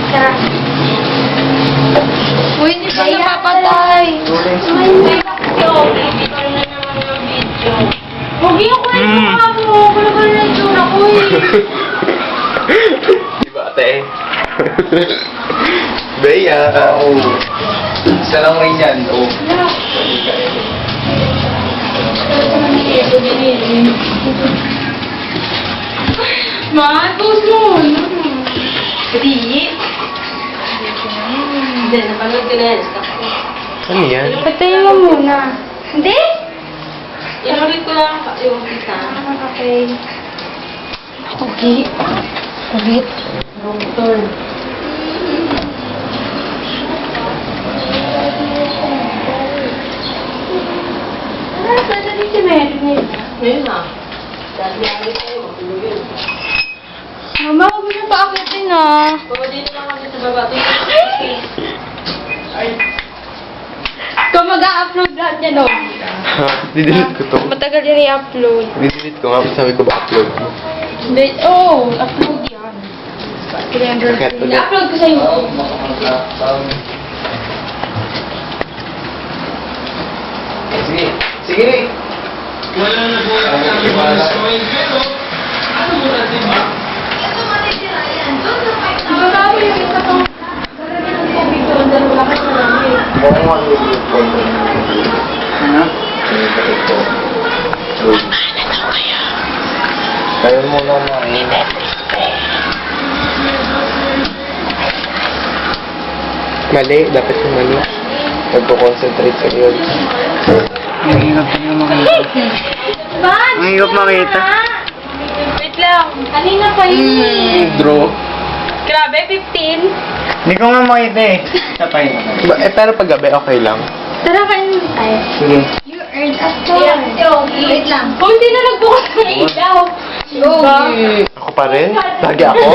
Tara. Uy, hindi pa napapatay. Huwag yung kwento ka mo. Kalagal na yung tsura ko Diba, ate? Bea. Isa lang may dyan. Ma, post mo. Hindi. Hindi, napanood ko na yan. Ano yan? Patayin mo muna. Hindi? Inulit ko lang yung isa. Okay. Okay. Ulit. Wrong turn. Saan na si Mary ngayon? Ngayon na. Dahil nangyari tayo, matulog yun. Mama, huwag mo siyang paakitin ah. Baba dito lang kami sa baba. Kung mag-a-upload lahat niya, no? Didelete ko to. Matagal yan i-upload. Didelete ko nga. Sabi ko ba upload mo? Hindi, upload yan. Remember, Bakit ulit? i-upload ko sa YouTube. Sige. Sige rin. Wala na po ang smile pero ano mo na diba? Ibaba mo yung isa pang... Oo nga. Ano? Kaya mo lang mga mali, dapat yung mali. Nagpo-concentrate sa yun. Ang hirap niya makita. Ban! Ang hirap makita. Wait lang. Kanina pa yun eh. Draw. Grabe, 15. Hindi ko nga makita eh. Sapay. Pero pag gabi, okay lang. Tara kayo tayo. Sige. You earned a star. Wait lang. Kung hindi na nagbukas ng ilaw. Ako pa rin? Lagi ako?